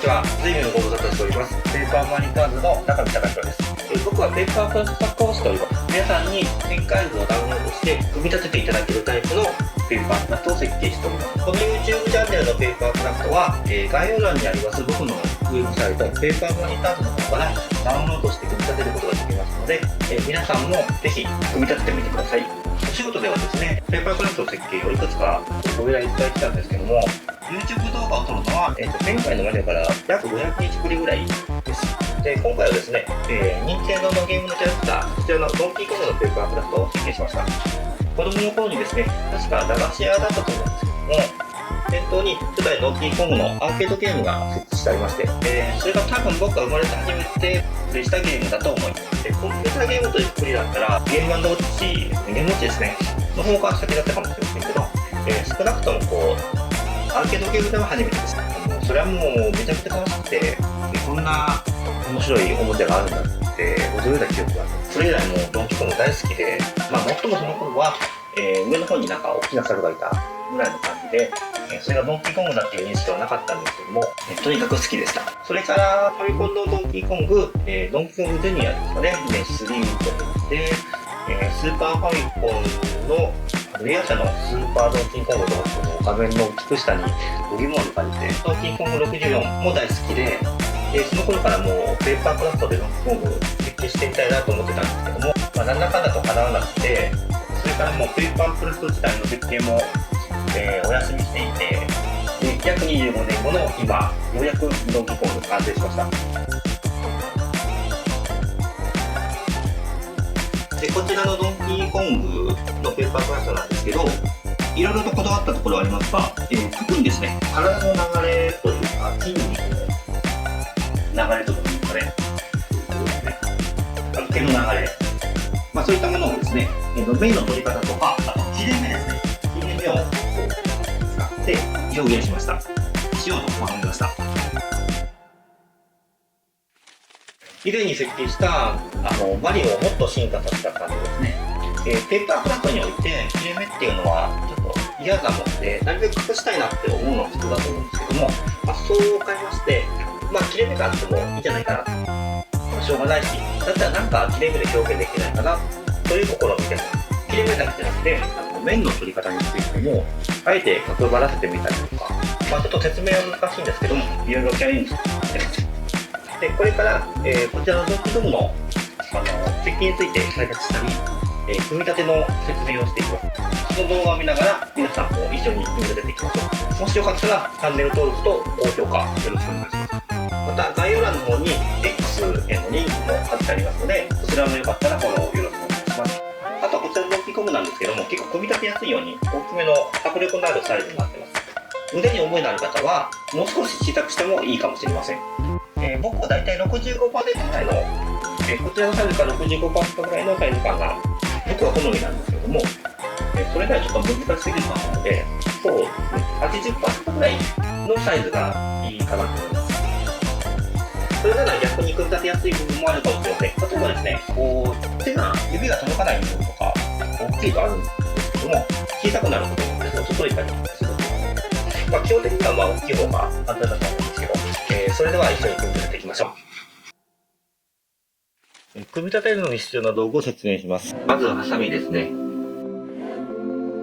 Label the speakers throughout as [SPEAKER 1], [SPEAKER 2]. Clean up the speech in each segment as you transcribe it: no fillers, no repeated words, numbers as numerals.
[SPEAKER 1] ちは。随分ご無沙汰しております。ペーパーマニターズの中見隆弘です。僕はペーパークラフト作家をしております。皆さんに展開図をダウンロードして組み立てていただけるタイプのペーパークラフトを設計しております。この YouTube チャンネルのペーパークラフトは、概要欄にあります僕のウェブサイトペーパーマニターズの方からダウンロードして組み立てることができますので、皆さんもぜひ組み立ててみてください。お仕事ではですね、ペーパークラフトの設計をいくつかご依頼いただいてたんですけども、YouTube 動画を撮るのは、前回のまでから約500日ぶりぐらいです。で、今回はですね、任天堂のゲームのキャラクター、こちらのドンキーコングのペーパークラフトを設計しました。子供の頃にですね、確か駄菓子屋だったと思うんですけども、店頭に初代ドンキーコングのアーケードゲームが設置してありまして、それが多分僕が生まれて初めてプレイしたゲームだと思います。コンピューターゲームというくくりだったら、ゲーム&ウォッチ、ゲームウォッチですね、の方が先だったかもしれませんけど、少なくともアーケードゲームでは初めてです。それはもうめちゃくちゃ楽しくて、こんな面白いおもちゃがあるんだって驚いた記憶がある。それ以来もうドンキーコング大好きで、最もその頃は、上の方になんか大きな猿がいたぐらいの感じで、それがドンキーコングだっていう認識はなかったんですけども、とにかく好きでした。それからファミコンのドンキーコング、ドンキーコングジュニアですかね、3とで、スーパーファミコンのレア社のスーパードンキーコングの画面の美しさに度肝を抜かれて、ドンキーコング64も大好きで、その頃からもうペーパークラフトでドンキーコング設計してみたいなと思ってたんですけども、なんだかんだと叶わなくて、それからもうペーパークラフト自体の設計も、お休みしていて、で約25年後の今、ようやくドンキーコング完成しました。でこちらのドンキーコングのペーパークラフトなんですけど、いろいろとこだわったところはありますが、特にですね、体の流れというか、筋肉の流れとかですかね、毛の流れ、そういったものをですね、面の取り方とか、あと切れ目ですね、切れ目を使って表現しました。しようと考えました。以前に設計したマリオをもっと進化させた感じですね。ペーパークラフトにおいて切れ目っていうのはちょっと嫌なもので、なるべく隠したいなって思うのが普通だと思うんですけども、発想を変えまして、切れ目があってもいいじゃないかな、しょうがないし、だったらなんか切れ目で表現できないかなというところを見てます。切れ目だけじゃなくて面の取り方についてもあえて角張らせてみたりとか、ちょっと説明は難しいんですけども、いろいろチャレンジしてます。でこれから、こちらのドンキーコングの設計について解説したり、組み立ての説明をしていきます。その動画を見ながら皆さんも一緒に組み立てていきましょう。もしよかったらチャンネル登録と高評価よろしくお願いします。また概要欄の方に X へのリンクも貼ってありますので、そちらもよかったらフォローよろしくお願いします。あとはこちらのドンキーコングなんですけども、結構組み立てやすいように大きめの迫力のあるサイズになってます。腕に覚えのある方はもう少し小さくしてもいいかもしれません。僕はだいたい65%ぐらいの、こちらのサイズから 65% ぐらいのサイズ感が僕は好みなんですけども、それではちょっと難しすぎるので、そうですね、80% ぐらいのサイズがいいかなと思います。それなら逆に組み立てやすい部分もあるかもしれません。例えばですね、指が届かない部分とか大きいとあるんですけども、小さくなることもですね、届いたりすると思います。基本的には大きい方が簡単だと思うんですけど、それでは一緒に組み立てていきましょう。組み立てるのに必要な道具を説明します。まずはハサミですね。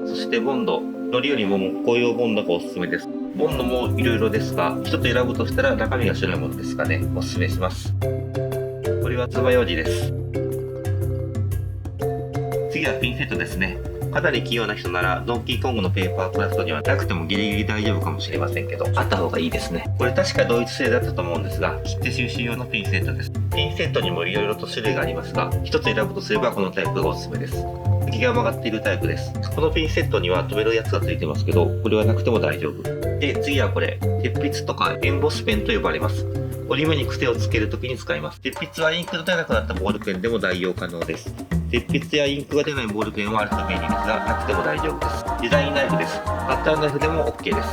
[SPEAKER 1] そしてボンド。のりよりも木工用ボンドがおすすめです。ボンドもいろいろですが、一つ選ぶとしたら中身が白いものですかね、おすすめします。これは爪楊枝です。次はピンセットですね。かなり器用な人ならドンキーコングのペーパークラフトにはなくてもギリギリ大丈夫かもしれませんけど、あった方がいいですね。これ確かドイツ製だったと思うんですが、切手収集用のピンセットです。ピンセットにもいろいろと種類がありますが、一つ選ぶとすればこのタイプがおすすめです。先が曲がっているタイプです。このピンセットには留めるやつがついてますけど、これはなくても大丈夫。で、次はこれ、鉄筆とかエンボスペンと呼ばれます。折り目に癖をつけるときに使います。鉄筆はインクの出なくなったボールペンでも代用可能です。鉄筆やインクが出ないボールペンはあると便利ですが、なくても大丈夫です。デザインナイフです。カッターナイフでも OK です。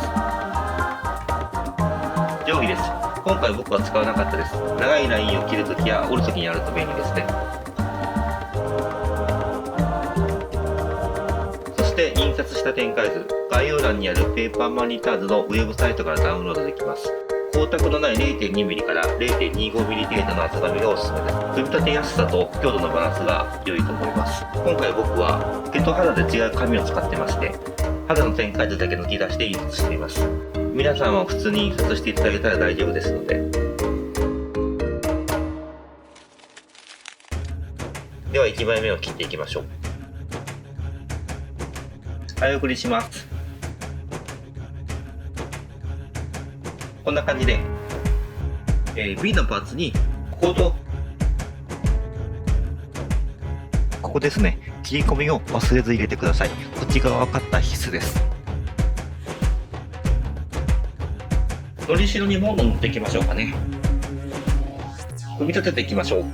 [SPEAKER 1] 定規です。今回僕は使わなかったです。長いラインを切るときや折るときにあると便利ですね。そして印刷した展開図、概要欄にあるペーパーマニターズのウェブサイトからダウンロードできます。光沢のない 0.2mm から 0.25mm 程度の厚紙がおすすめです。組み立てやすさと強度のバランスが良いと思います。今回僕は毛と肌で違う紙を使ってまして、肌の展開図だけ抜き出して印刷しています。皆さんは普通に印刷していただけたら大丈夫ですので。では1枚目を切っていきましょう。早送りします。こんな感じで、B のパーツにこことここですね、切り込みを忘れず入れてください。こっち側はカッター必須です。のりしろにボンド塗っていきましょうかね。組み立てていきましょう。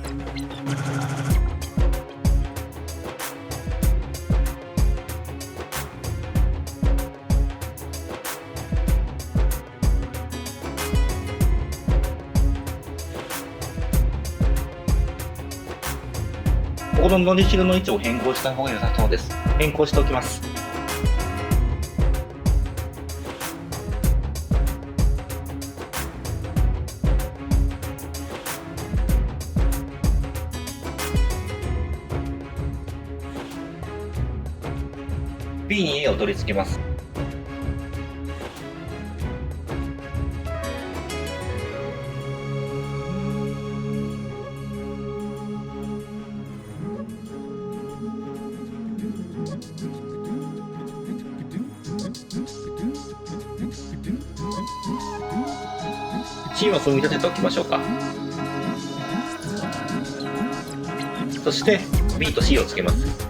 [SPEAKER 1] ここののりしろの位置を変更した方が良さそうです。変更しておきます。B に A を取り付けます。C を組み立てておきましょうか。そして B と C をつけます。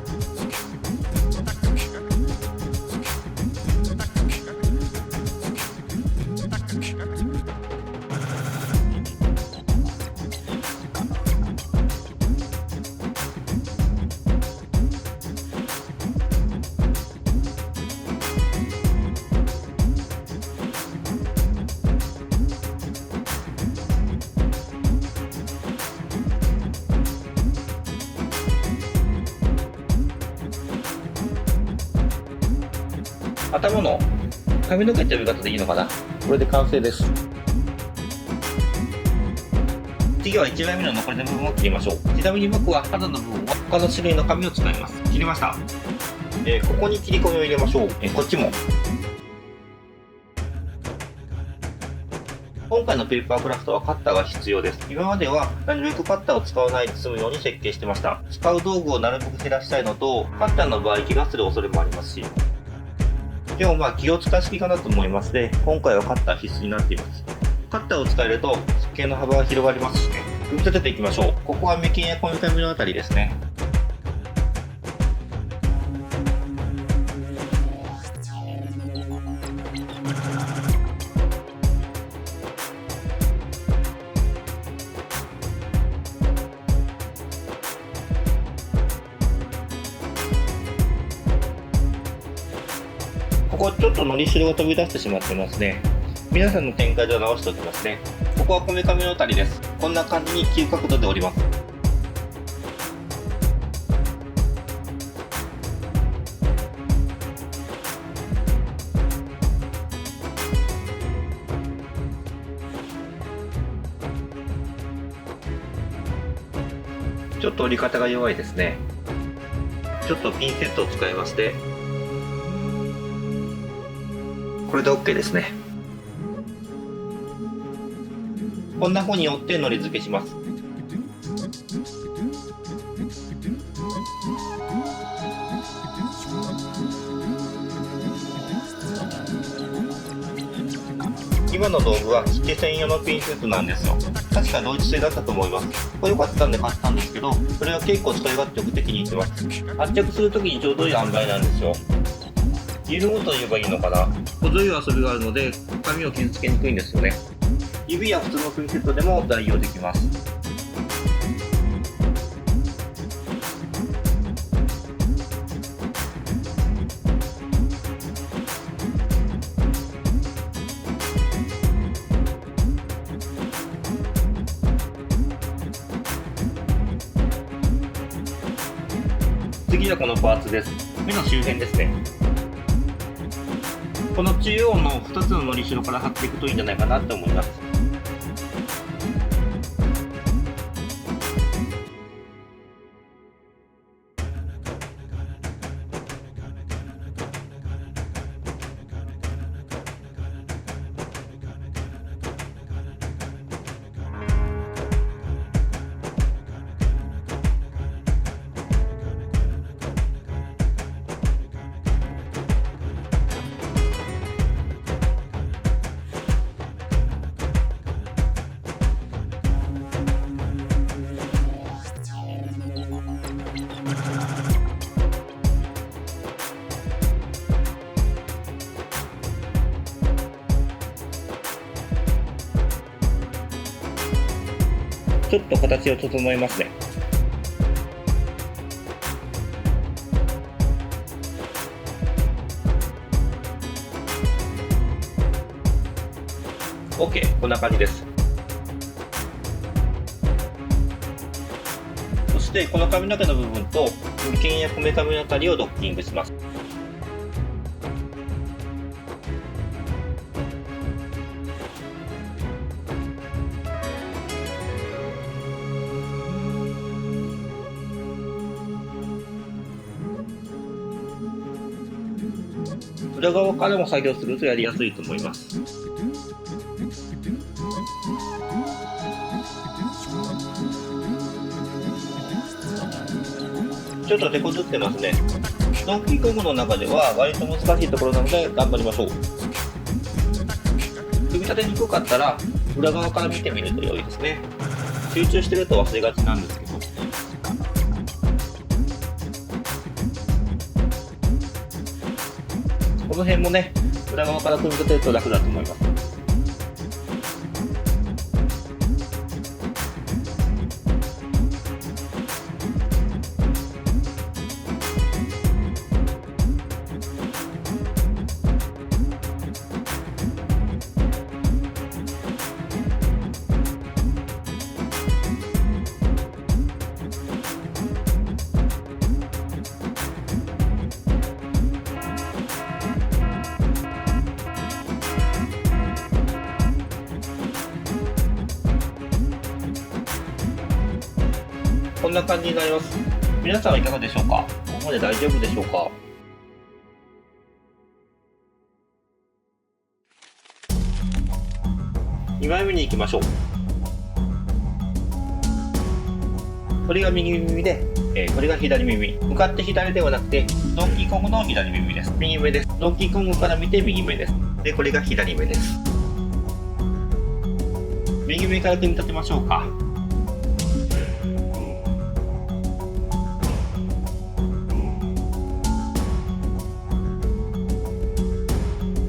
[SPEAKER 1] 頭の髪の毛って呼び方でいいのかな。これで完成です。次は1枚目の残りの部分を切りましょう。ちなみに僕は肌の部分は他の種類の紙を使います。切りました。ここに切り込みを入れましょう。こっちも。今回のペーパークラフトはカッターが必要です。今まではなるべくカッターを使わないで済むように設計してました。使う道具をなるべく減らしたいのと、カッターの場合怪我する恐れもありますし、でも気を使いすぎかなと思いますので、今回はカッター必須になっています。カッターを使えると設計の幅が広がりますしね。組み立てていきましょう。ここは目金やこめかみのあたりですね。ここちょっとのりしろが飛び出してしまってますね。皆さんの展開では直しておきますね。ここはこめかみのあたりです。こんな感じに急角度で折ります。ちょっと折り方が弱いですね。ちょっとピンセットを使いまして、これで OK ですね。こんな風に折ってのり付けします。今の道具は切手専用のピンセットなんですよ。確かドイツ製だったと思います。これ良かったんで買ったんですけど、それは結構使い勝手よくて気に入ってます。圧着するときにちょうどいい塩梅なんですよ。緩むと言えばいいのかな。程よい遊びがあるので紙を傷つけにくいんですよね。指や普通のピンセットでも代用できます。次はこのパーツです。目の周辺ですね。この中央の2つののりしろから貼っていくといいんじゃないかなって思います。ちょっと形を整えますね。OK、こんな感じです。そしてこの髪の毛の部分と眉間やこめかみのあたりをドッキングします。裏側からも作業するとやりやすいと思います。ちょっと手こずってますね。ドンキーコングの中では割と難しいところなので頑張りましょう。組み立てにくかったら裏側から見てみると良いですね。集中してると忘れがちなんですけど。この辺もね、裏側から組み立てると楽だと思います。こんな感じになります。皆さんはいかがでしょうか？ここまで大丈夫でしょうか？2枚目に行きましょう。これが右耳で、これが左耳。向かって左ではなくて、ドンキーコングの左耳です。右目です。ドンキーコングから見て右目です。で、これが左目です。右目から組み立てましょうか。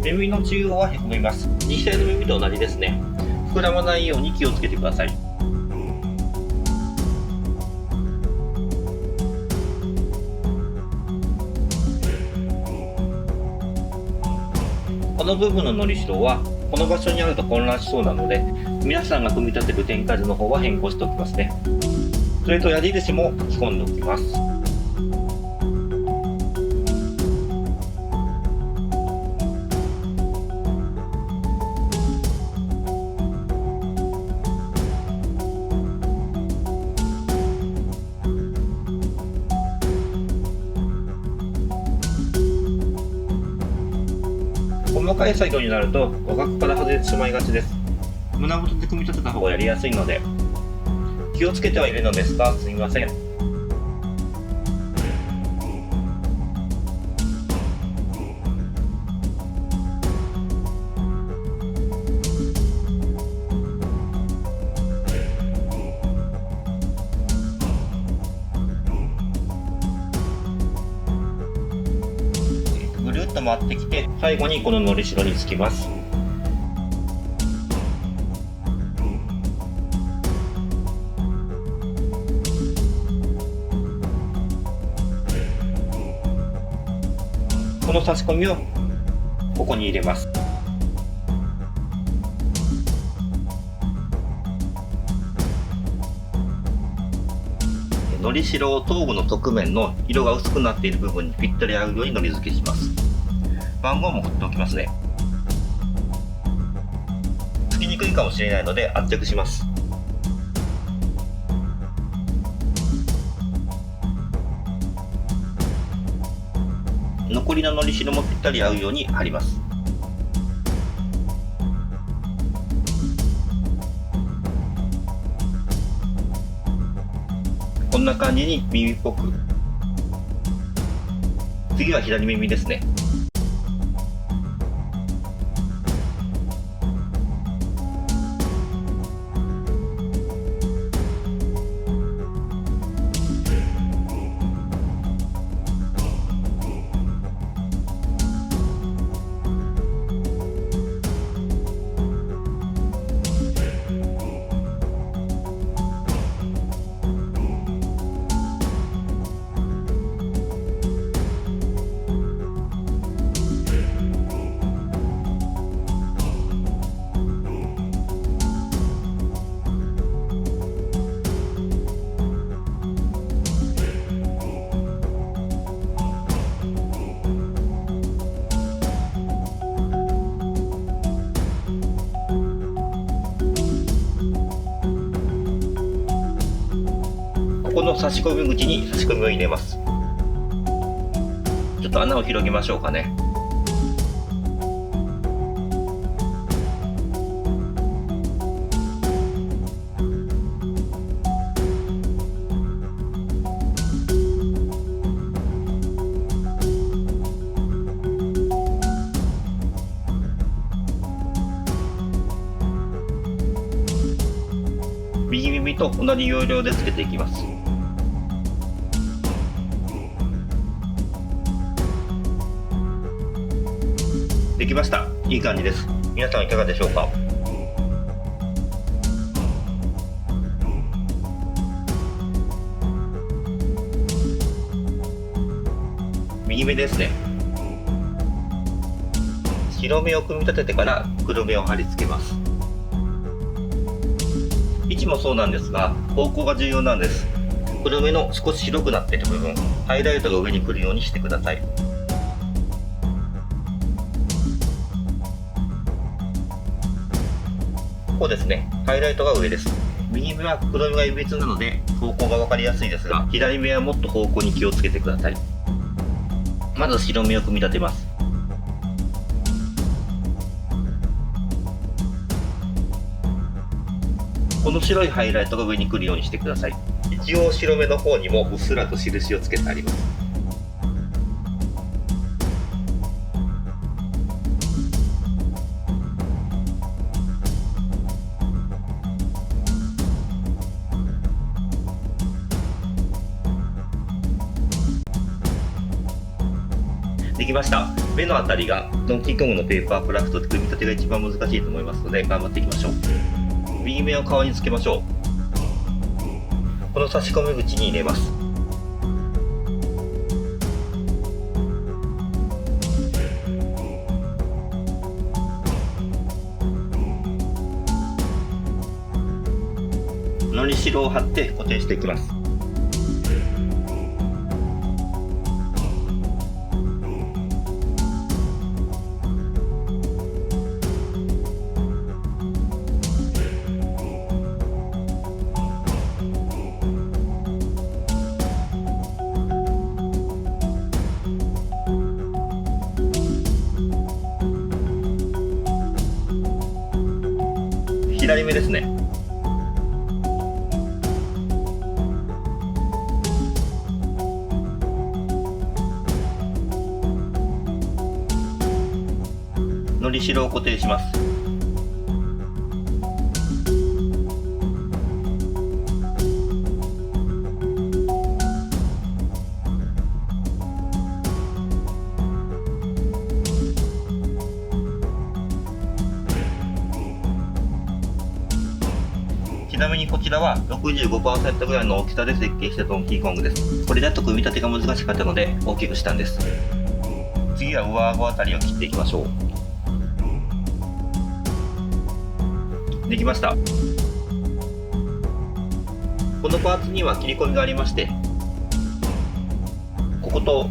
[SPEAKER 1] 耳の中央はへこみます。実際の耳と同じですね。膨らまないように気をつけてください。この部分ののりしろはこの場所にあると混乱しそうなので、皆さんが組み立てる展開図の方は変更しておきますね。それと矢印も書き込んでおきます。細かい作業になると輪郭から外れてしまいがちです。胸元で組み立てた方がやりやすいので気をつけてはいるのですが、すみません。ぐるっと回ってきて最後にこののりしろにつきます。この差し込みをここに入れます。のりしろを頭部の側面の色が薄くなっている部分にぴったり合うようにのり付けします。番号も振っておきますね。つきにくいかもしれないので圧着します。残りののりしろもぴったり合うように貼ります。こんな感じに耳っぽく。次は左耳ですね。この差し込み口に差し込みを入れます。ちょっと穴を広げましょうかね。右耳と同じ要領でつけていきます。できました。いい感じです。皆さんいかがでしょうか。右目ですね。白目を組み立ててから黒目を貼り付けます。位置もそうなんですが、方向が重要なんです。黒目の少し白くなっている部分、ハイライトが上に来るようにしてください。こうですね、ハイライトが上です。右目は黒目がいびつなので方向が分かりやすいですが、左目はもっと方向に気をつけてください。まず白目を組み立てます。この白いハイライトが上に来るようにしてください。一応白目の方にもうっすらと印をつけてあります。できました。目のあたりがドンキーコングのペーパークラフトで組み立てが一番難しいと思いますので、頑張っていきましょう。右目を顔につけましょう。この差し込み口に入れます。のりしろを貼って固定していきます。左目ですね。のりしろを固定します。ちなみにこちらは 65% ぐらいの大きさで設計したドンキーコングです。これだと組み立てが難しかったので大きくしたんです。次は上顎あたりを切っていきましょう。できました。このパーツには切り込みがありまして、ここと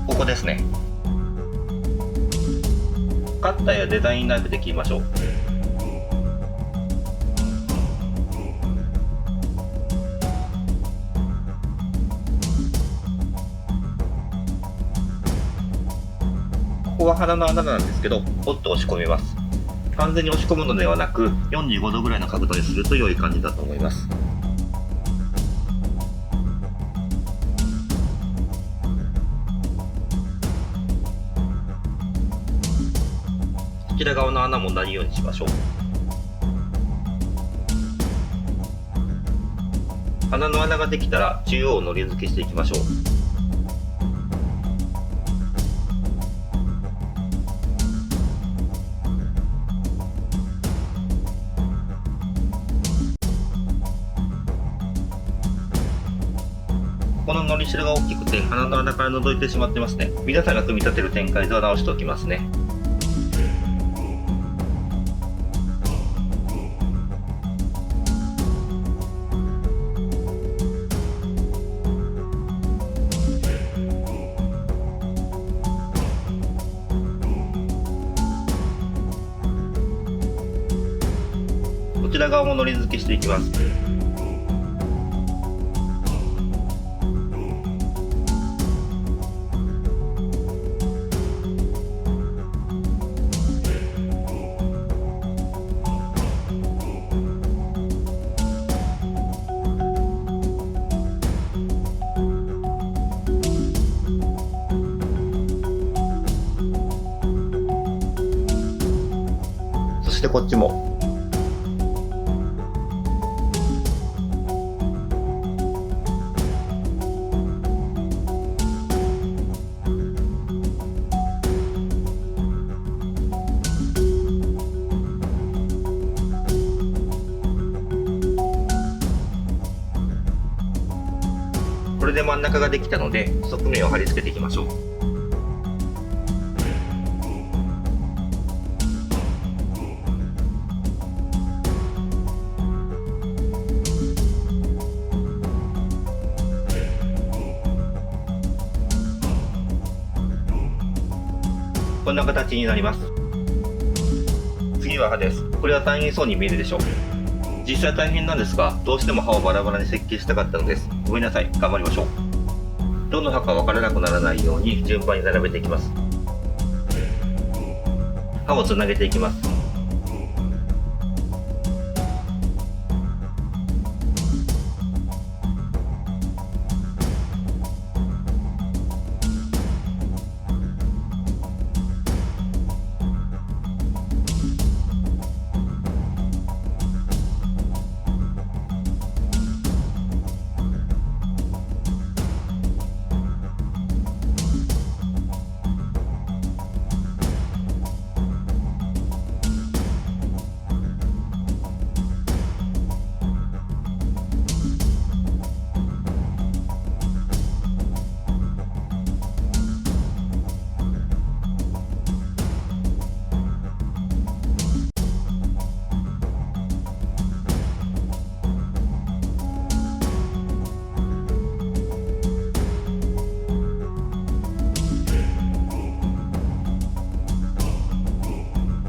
[SPEAKER 1] ここですね。カッターやデザインナイフで切りましょう。ここは鼻の穴なんですけど、ポッと押し込みます。完全に押し込むのではなく、45度ぐらいの角度にすると良い感じだと思います。こちら側の穴も同じようにしましょう。鼻の穴ができたら中央をのり付けしていきましょう。こののりしろが大きくて鼻の穴から覗いてしまってますね。皆さんが組み立てる展開図は直しておきますね。こちら側ものり付けしていきます。こっちも。これで真ん中ができたので、側面を貼り付けていきましょう。こんな形になります。次は刃です。これは大変そうに見えるでしょう。実際大変なんですが、どうしても刃をバラバラに設計したかったのです。ごめんなさい、頑張りましょう。どの刃か分からなくならないように順番に並べていきます。刃をつなげていきます。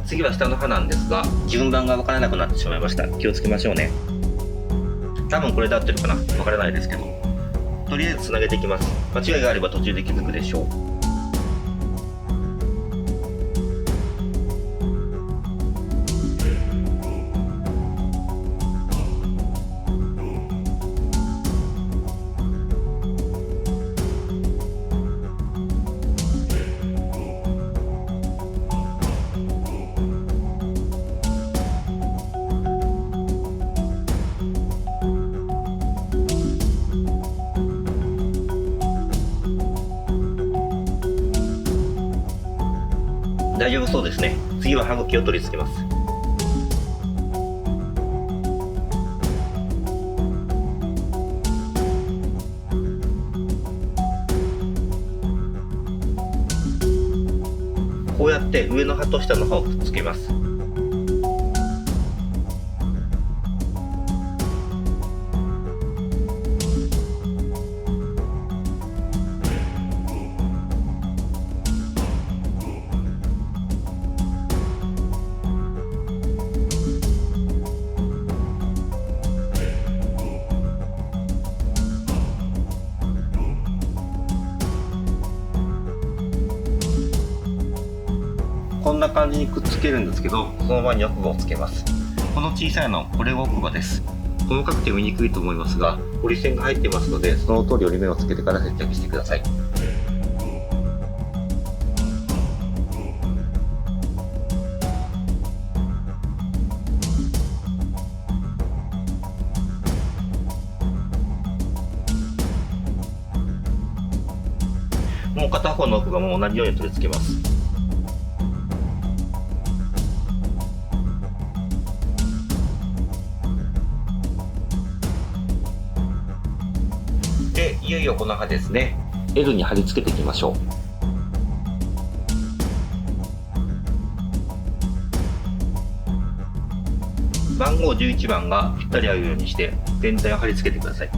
[SPEAKER 1] 次は下の刃なんですが、順番が分からなくなってしまいました。気をつけましょうね。多分これで合ってるかな、分からないですけど、とりあえずつなげていきます。間違いがあれば途中で気づくでしょう。大丈夫そうですね。次は歯茎を取り付けます。こうやって上の歯と下の歯をくっつけます。こんな感じにくっつけるんですけど、その前に奥歯をつけます。この小さいの、これが奥歯です。細かくて見にくいと思いますが、折り線が入っていますので、その通り折り目をつけてから接着してください。もう片方の奥歯も同じように取り付けます。で、いよいよこの刃ですね、L に貼り付けていきましょう。番号11番がぴったり合うようにして全体を貼り付けてください。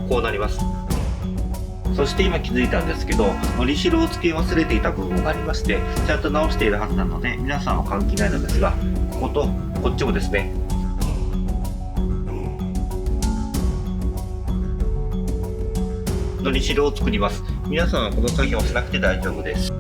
[SPEAKER 1] こうなります。そして今気づいたんですけど、のりしろを付け忘れていた部分がありまして、ちゃんと直しているはずなので皆さんは関係ないのですが、こことこっちもですね、のりしろを作ります。皆さんはこの作業をしなくて大丈夫です。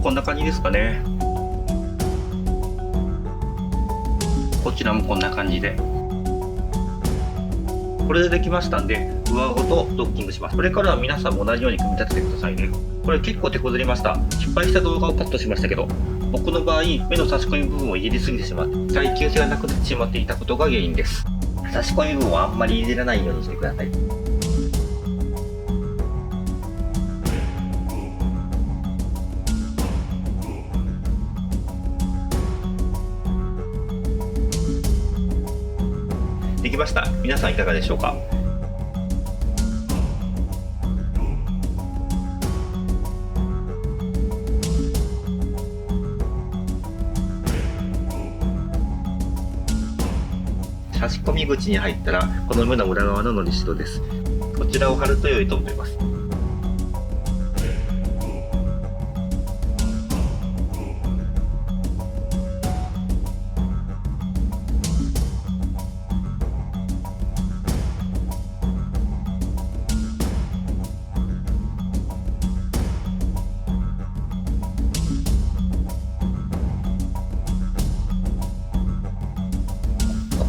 [SPEAKER 1] こんな感じですかね。こちらもこんな感じで。これでできましたんで、上顎とドッキングします。これからは皆さんも同じように組み立ててくださいね。これ結構手こずりました。失敗した動画をカットしましたけど、僕の場合、目の差し込み部分を入れすぎてしまって、耐久性がなくなってしまっていたことが原因です。差し込み部分はあんまり入れないようにしてください。できました。皆さんいかがでしょうか。差し込み口に入ったら、この目の裏側ののりしろです。こちらを貼ると良いと思います。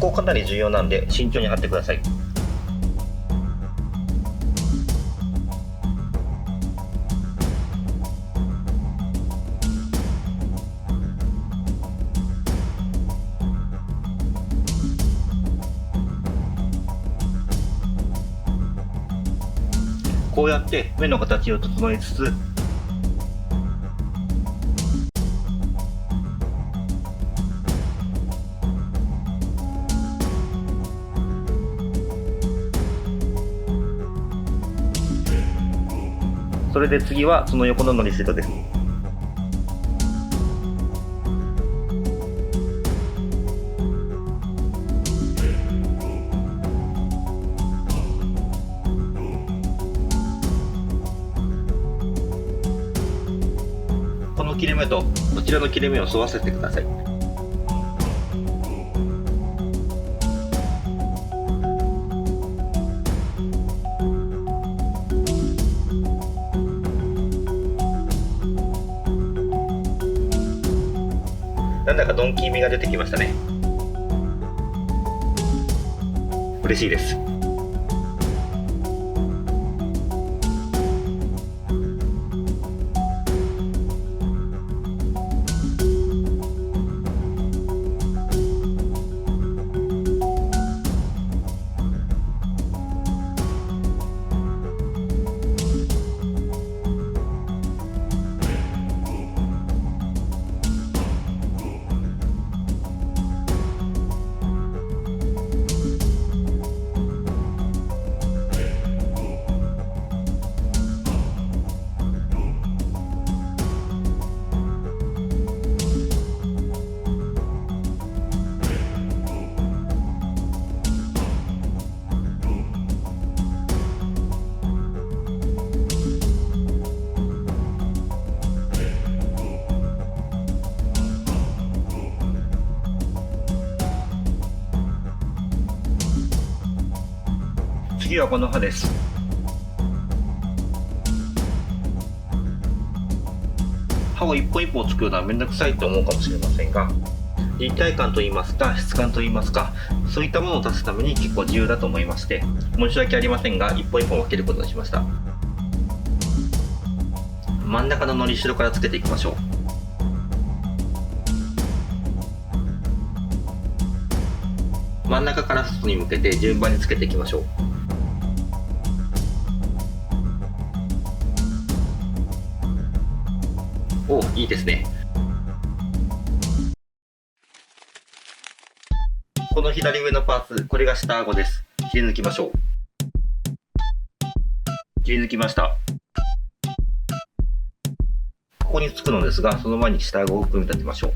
[SPEAKER 1] ここかなり重要なんで慎重に貼ってください。こうやって目の形を整えつつ、それで次はその横ののりしろです。この切れ目とこちらの切れ目を沿わせてください。なんだかドンキー味が出てきましたね。嬉しいです。次はこの歯です。歯を一本一本作るのはめんどくさいと思うかもしれませんが、立体感といいますか質感といいますか、そういったものを出すために結構重要だと思いまして、申し訳ありませんが一本一本分けることにしました。真ん中ののりしろからつけていきましょう。真ん中から外に向けて順番につけていきましょう。お、いいですね。この左上のパーツ、これが下顎です。切り抜きましょう。切り抜きました。ここにつくのですが、その前に下顎を組み立てましょう。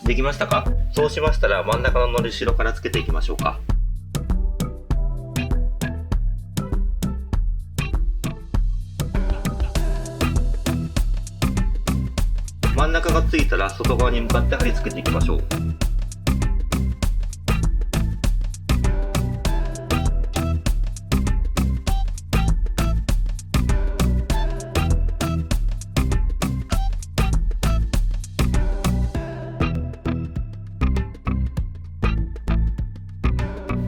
[SPEAKER 1] できましたか？そうしましたら真ん中ののりしろからつけていきましょうか。真ん中がついたら外側に向かって貼り付けていきましょう。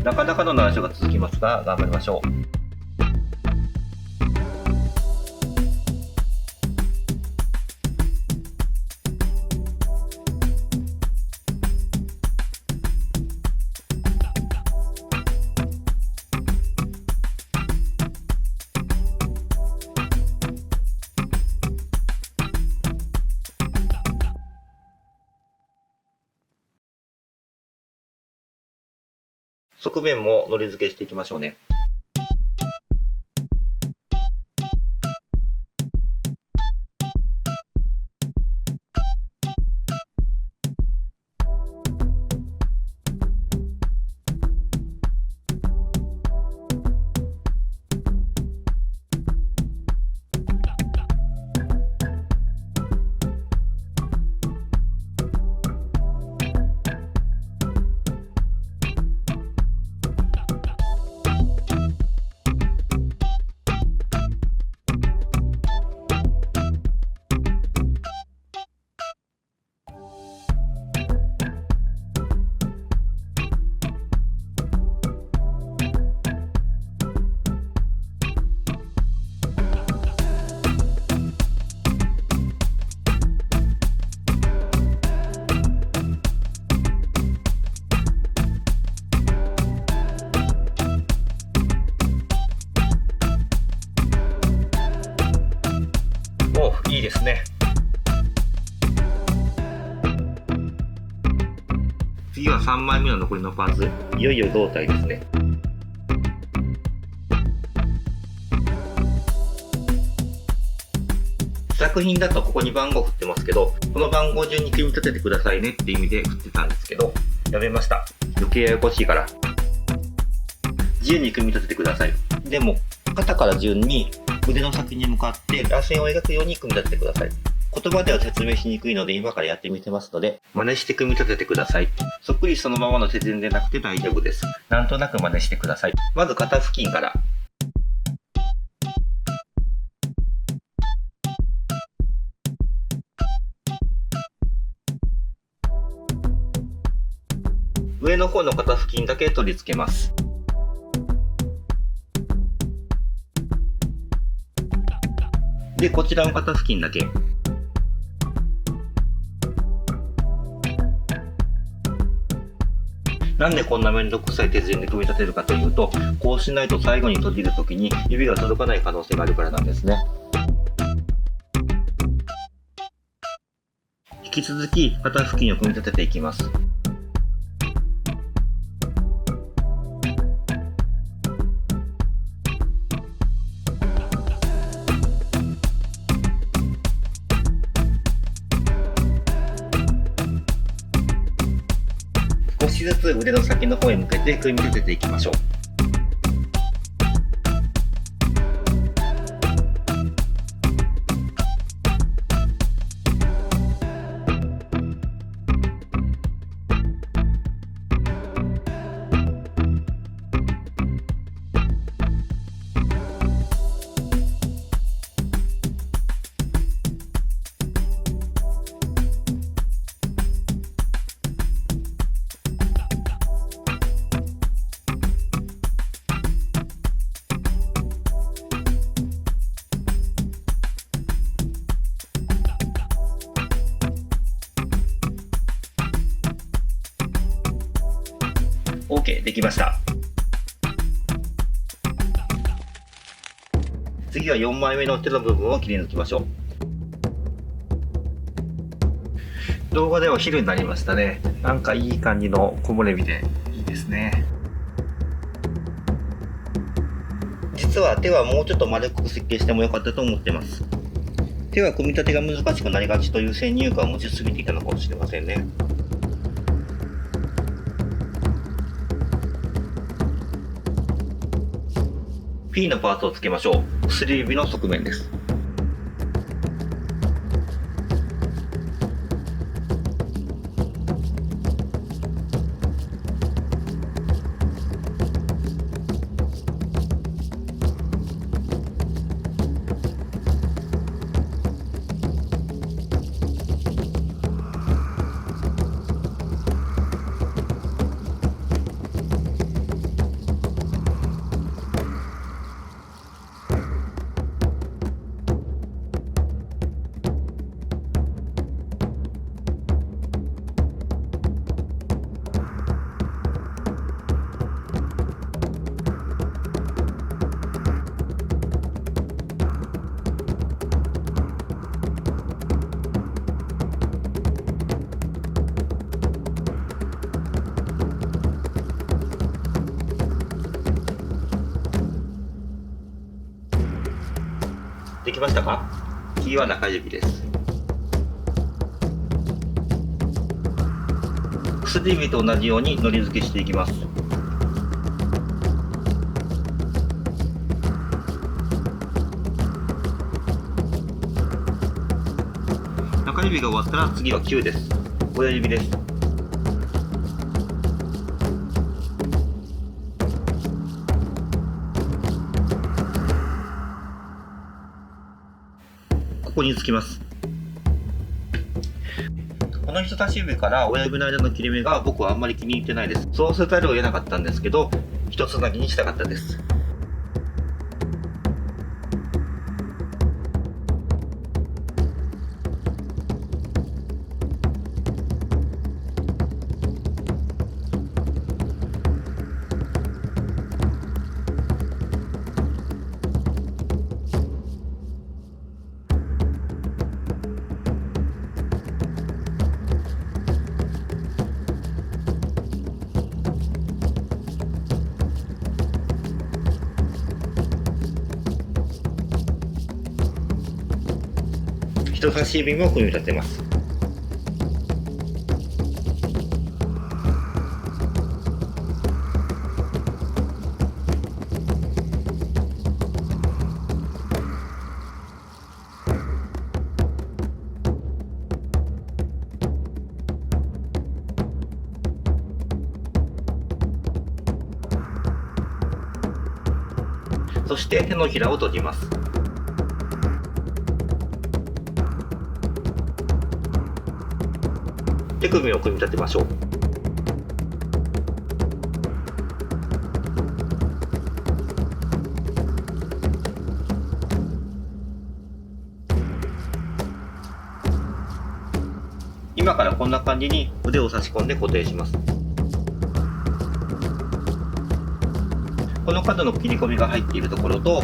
[SPEAKER 1] なかなかの難所が続きますが、頑張りましょう。側面ものり付けしていきましょうね。いいですね。次は3枚目の残りのパーツ、いよいよ胴体ですね。試作品だとここに番号振ってますけど、この番号順に組み立ててくださいねって意味で振ってたんですけど、やめました。余計ややこしいから自由に組み立ててください。でも肩から順に腕の先に向かって螺旋を描くように組み立ててください。言葉では説明しにくいので今からやってみせますので、真似して組み立ててください。そっくりそのままの手順でなくて大丈夫です。なんとなく真似してください。まず肩付近から。上の方の肩付近だけ取り付けます。で、こちらの肩付近だけ。なんでこんなめんどくさい手順で組み立てるかというと、こうしないと最後に閉じるときに指が届かない可能性があるからなんですね。引き続き肩付近を組み立てていきます。少しずつ腕の先の方へ向けて組み立てていきましょう。OK、できました。次は4枚目の手の部分を切り抜きましょう。動画では昼になりましたね。なんかいい感じの木漏れ日でいいですね。実は手はもうちょっと丸く設計してもよかったと思ってます。手は組み立てが難しくなりがちという先入観を持ちすぎていたのかもしれませんね。P のパーツをつけましょう。薬指の側面です。できましたか？キーは中指です。薬指と同じようにのり付けしていきます。中指が終わったら次は9です。親指です。ここにつきます。この人差し指から親指の間の切れ目が僕はあんまり気に入ってないです。そうせざるを得なかったんですけど、一つなぎにしたかったです。人差し指も組み立てます。そして手のひらを閉じます。手首を組み立てましょう。今からこんな感じに腕を差し込んで固定します。この角の切り込みが入っているところと、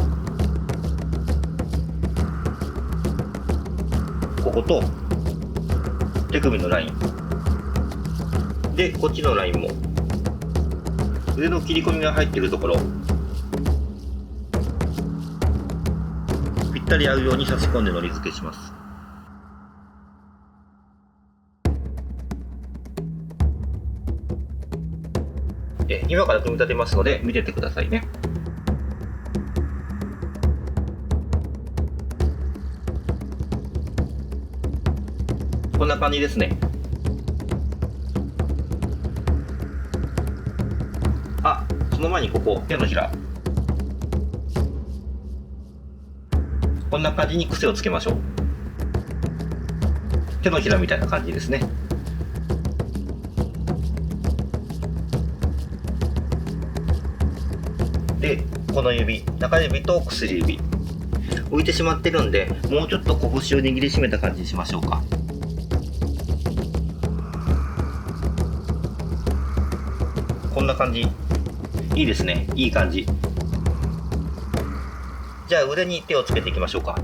[SPEAKER 1] ここと手首のラインで、こっちのラインも腕の切り込みが入っているところぴったり合うように差し込んでのり付けします。今から組み立てますので見ててくださいね。こんな感じですね。あ、その前にここ、手のひら。こんな感じに癖をつけましょう。手のひらみたいな感じですね。で、この指、中指と薬指浮いてしまってるんで、もうちょっと拳を握りしめた感じにしましょうか。こんな感じ。いいですね。いい感じ。じゃあ腕に手をつけていきましょうか。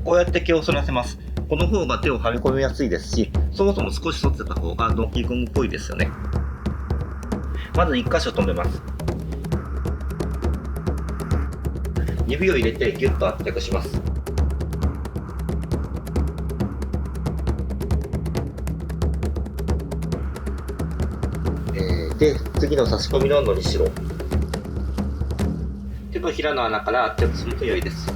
[SPEAKER 1] こうやって毛を反らせます。この方が手をはめ込みやすいですし、そもそも少し反ってた方がドンキーコングっぽいですよね。まず1箇所止めます。指を入れてギュッと圧着します。で、次の差し込みののりしろ。手とひらの穴から圧着すると良いです。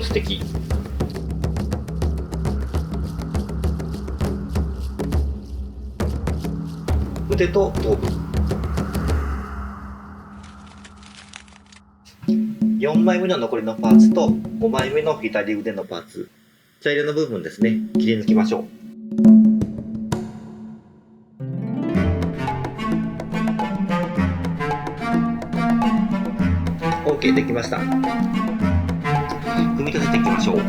[SPEAKER 1] 素敵。腕と頭部。4枚目の残りのパーツと5枚目の左腕のパーツ、茶色の部分ですね、切り抜きましょう。OK できました。組み立てていきましょう。こ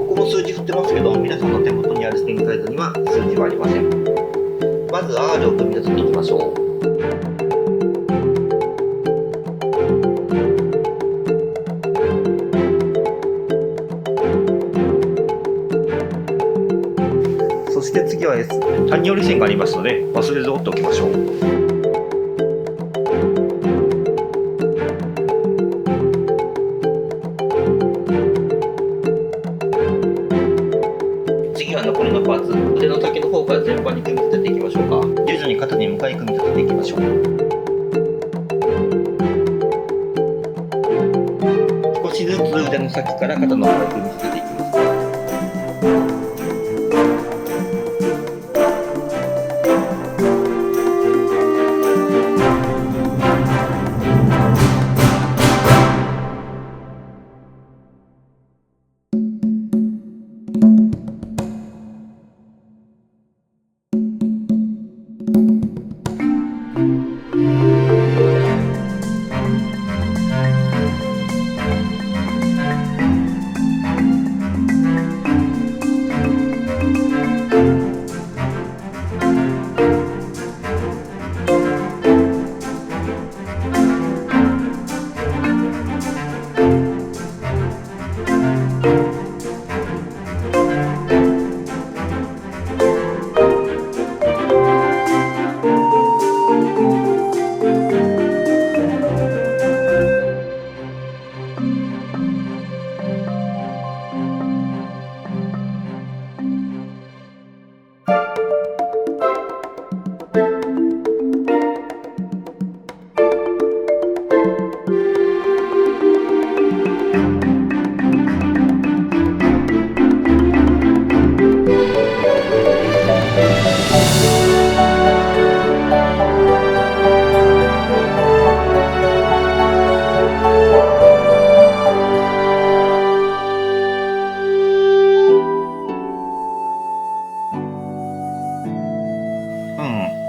[SPEAKER 1] こも数字振ってますけど、皆さんの手元にあるステンカイズには数字はありません。まず R を組み立てていきましょう。そして次は S。谷折り線がありますので、忘れず折っておきましょう。残りのパーツ、腕の先の方から全般に組み立てていきましょうか。徐々に肩に向かい組み立てていきましょう。少しずつ腕の先から肩の方へ組み立てていきます。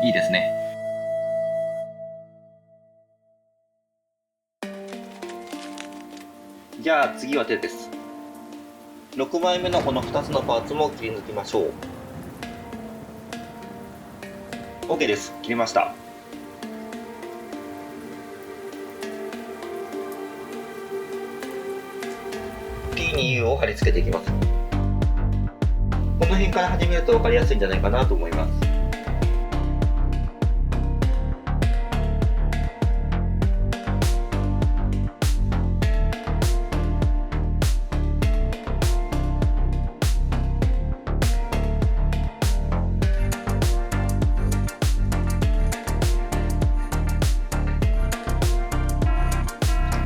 [SPEAKER 1] いいですね。じゃあ次は手です。6枚目のこの2つのパーツも切り抜きましょう。 OK です。切りました。P に U を貼り付けていきます。この辺から始めると分かりやすいんじゃないかなと思います。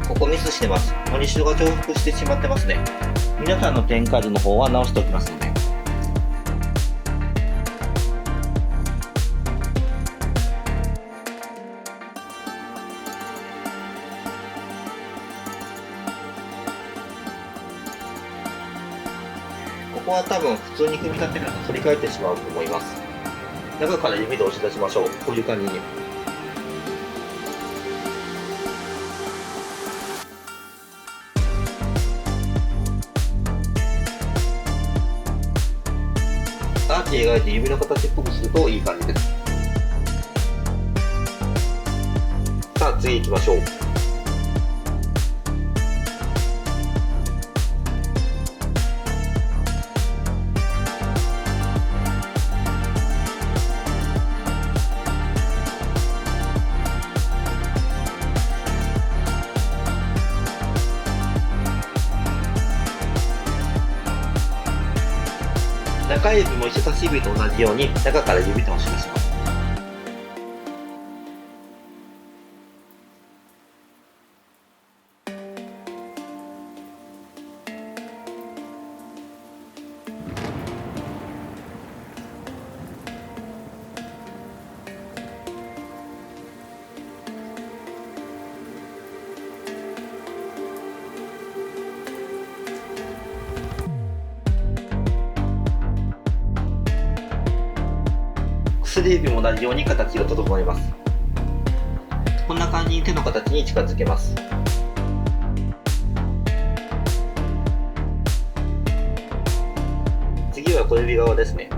[SPEAKER 1] ここミスしてます。モニシュが重複してしまってますね。皆さんの点数の方は直しておきますので。ここは多分普通に組み立てると反り返ってしまうと思います。中から指で押し出しましょう。こういう感じに。アーチ描いて指の形っぽくするといい感じです。さあ次行きましょう。中指も人差し指と同じように中から指で押し出します。薬指も同じように形を整えます。こんな感じに手の形に近づけます。次は小指側ですね。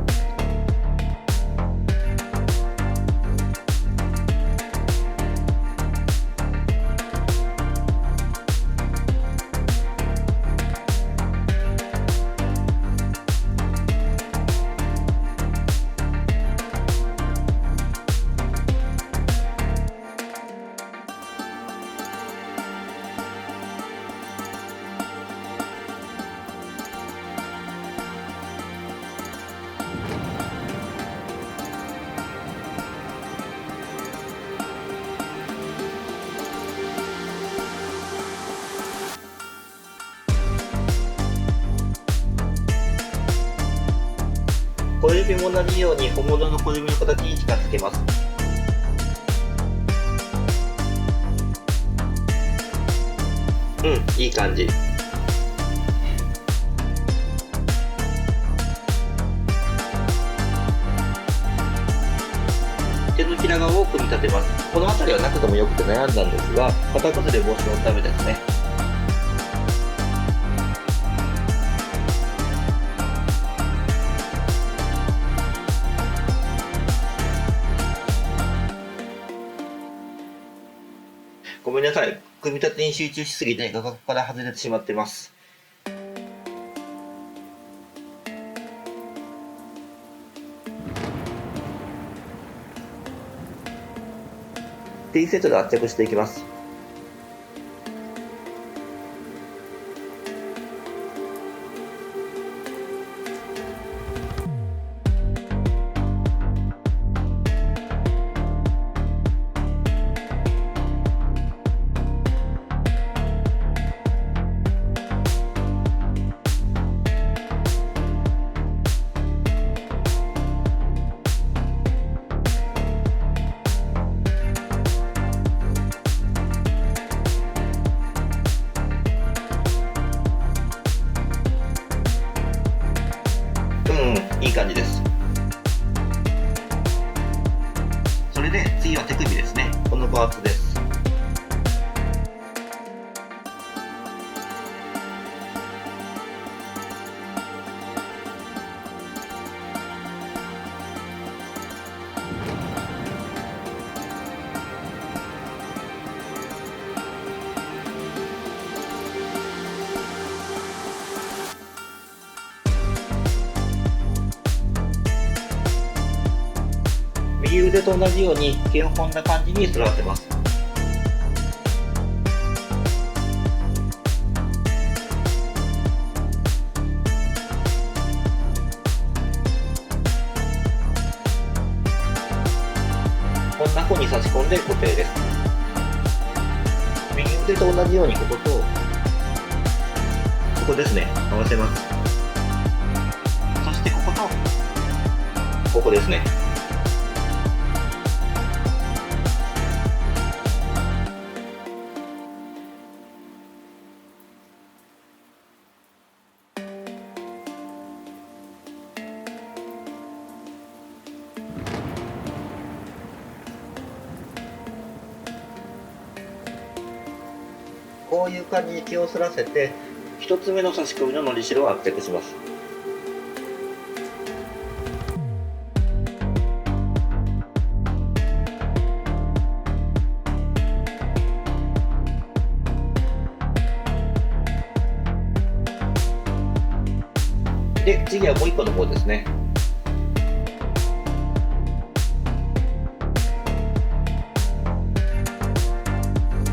[SPEAKER 1] 小指も同じように本物の小指の形に近づけます。いい感じ。手のひら側を組み立てます。この辺りはなくてもよくて悩んだんですが、型崩れ防止のためですね。ごめんなさい。組み立てに集中しすぎて画角から外れてしまってます。ピンセットで圧着していきます。いい感じです。それで次は手首ですね。このパーツです。右腕と同じように基本こんな感じに沿わせます。こんな風に差し込んで固定です。右腕と同じようにこことここですね、合わせます。そしてこことここですね。こういう感じに気をそらせて、一つ目の差し込みののりしろを圧着します。で、次はもう一個の方ですね。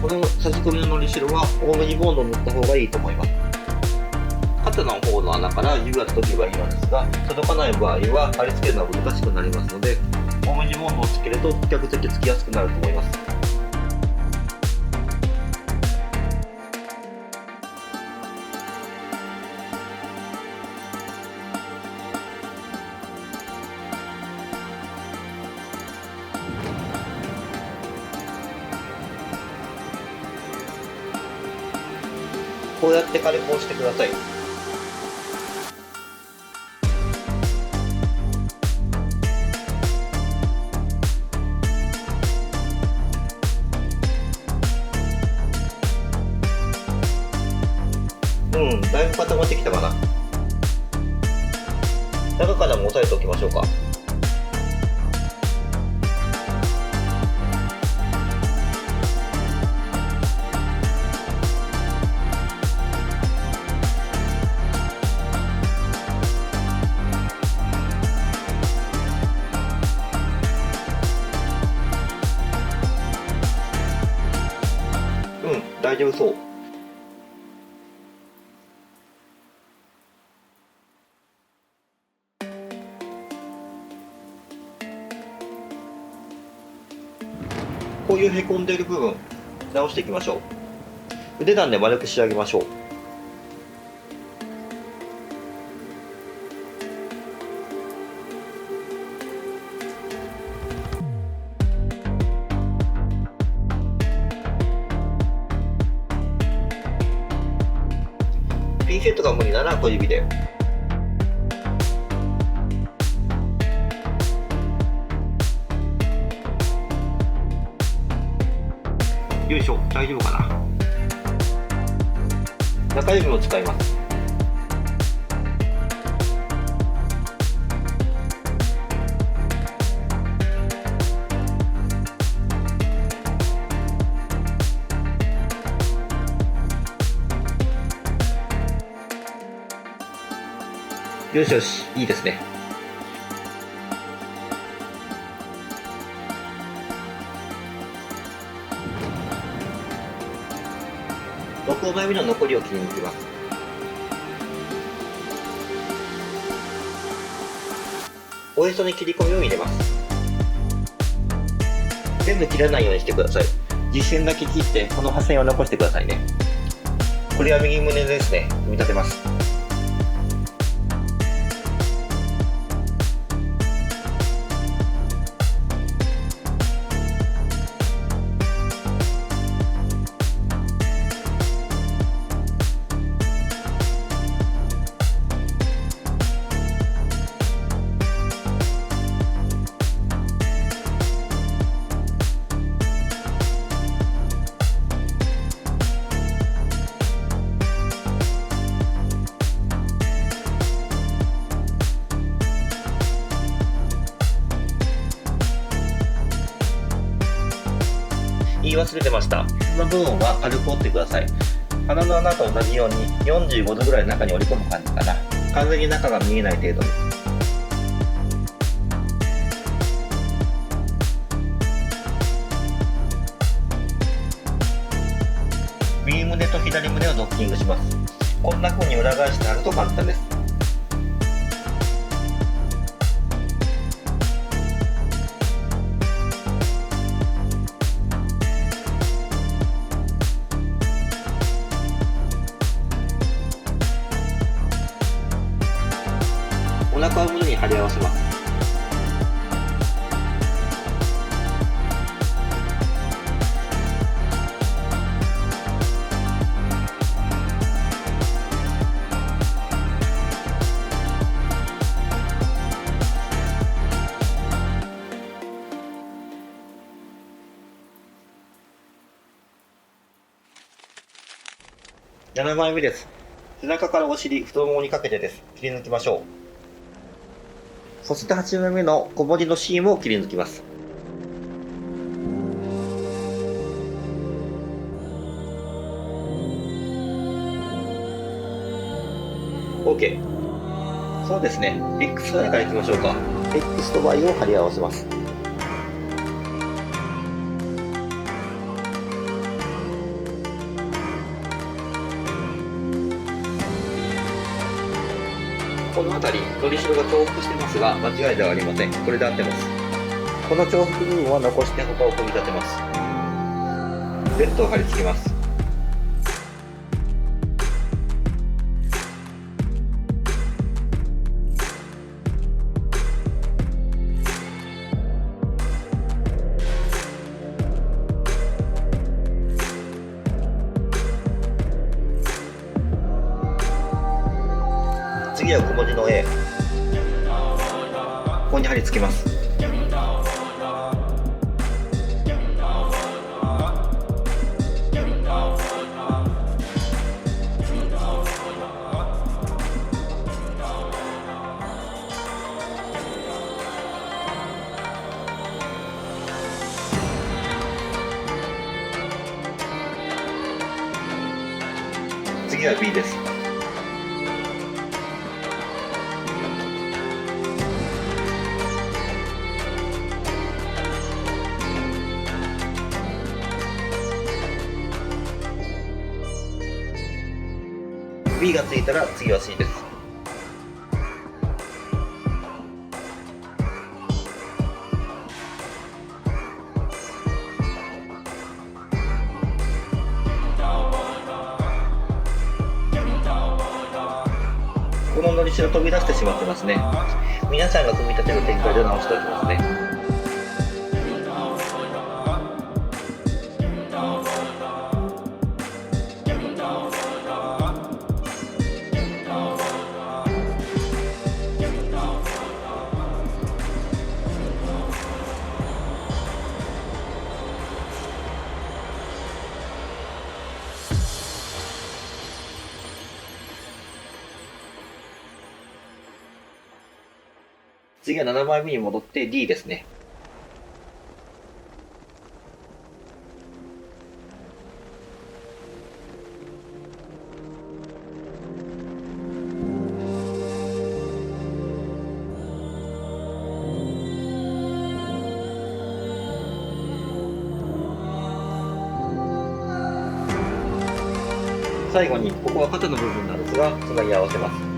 [SPEAKER 1] この差し込みののりしろは多めにボンドを塗った方がいいと思います。肩の方の穴から指が届けばいいのですが、届かない場合は貼り付けるのは難しくなりますので、オムニモンドをつけると比較的つきやすくなると思います。こうやって軽く押してください。だいぶ固まってきたかな。中からも押さえておきましょうか。大丈夫そう。こういうへこんでいる部分直していきましょう。腕なんで丸く仕上げましょう。ピンセットが無理なら小指で。よいしょ、大丈夫かな。中指も使います。よしよし、いいですね。6枚目の残りを切り抜きます。おへそに切り込みを入れます。全部切らないようにしてください。実線だけ切ってこの破線を残してくださいね。これは右胸ですね。組み立てます。言い忘れてました。その部分は軽く折ってください。鼻の穴と同じように45度ぐらい中に折り込む感じかな。完全に中が見えない程度に。右胸と左胸をドッキングします。こんな風に裏返して貼ると簡単です。お腹を胸に貼り合わせます。7枚目です。背中からお尻、太ももにかけてです。切り抜きましょう。そして8枚目の小文字のシームを切り抜きます。OK。そうですね。X ラインからいきましょうか。X と Y を貼り合わせます。この辺り、のりしろが重複してますが、間違いではありません。これで合ってます。この重複部分は残して他を組み立てます。ベッドを貼り付けます。次は小文字の A。ここに貼り付けます。次は B です。B がついたら次は C です。こののりしろ飛び出してしまってますね。皆さんが組み立てる展開で直しておきますね。次は7枚目に戻って D ですね。最後にここは肩の部分なんですが、つなぎ合わせます。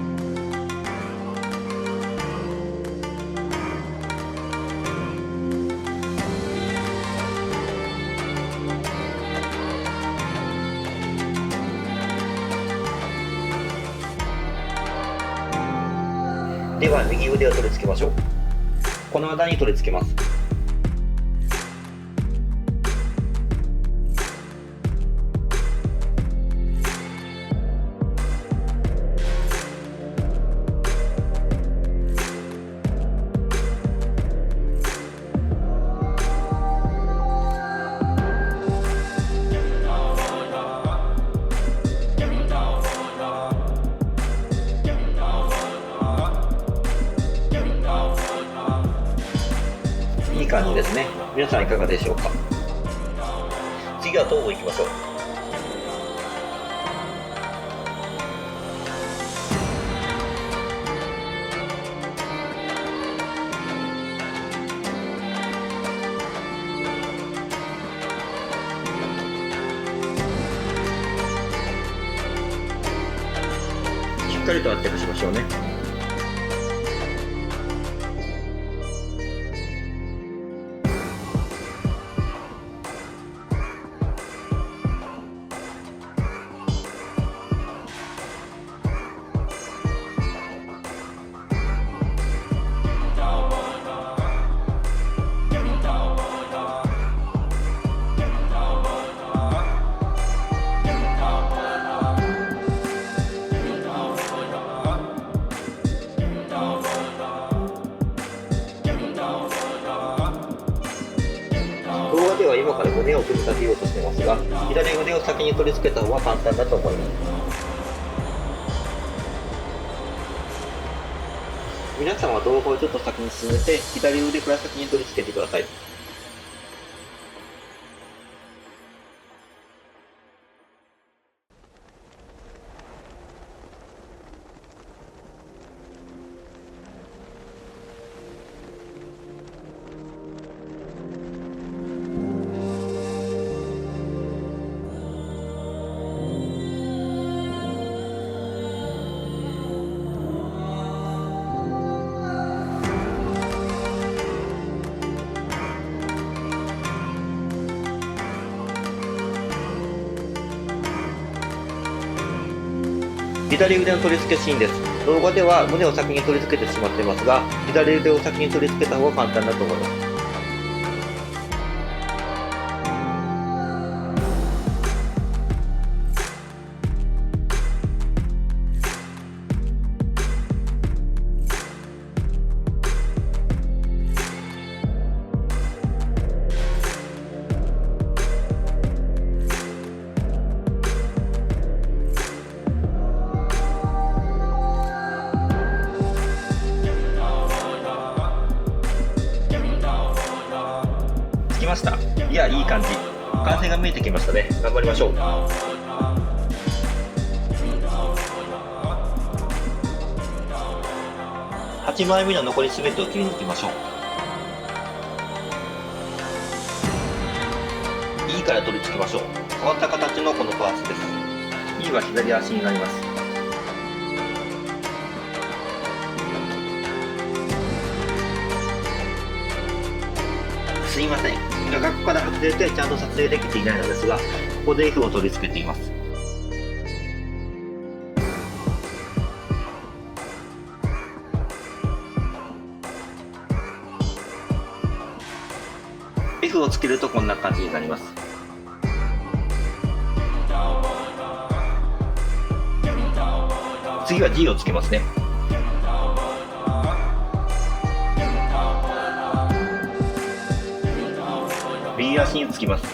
[SPEAKER 1] では右腕を取り付けましょう。この間に取り付けます。いい感じですね。皆さんいかがでしょうか。次は頭部いきましょう。しっかりと圧着しましょうね。動画では今から胸を組み立てようとしてますが、左腕を先に取り付けた方が簡単だと思います。皆さんは動画をちょっと先に進めて、左腕から先に取り付けてください。左腕の取り付けシーンです。動画では胸を先に取り付けてしまっていますが、左腕を先に取り付けた方が簡単だと思います。つきました。いや、いい感じ。完成が見えてきましたね。頑張りましょう。8枚目の残り全てを切り抜きましょう。E から取り付けましょう。変わった形のこのパーツです。E は左足になります。すいません。画角から外れてちゃんと撮影できていないのですが、ここで F を取り付けています。F をつけるとこんな感じになります。次は G をつけますね。B 足につきます。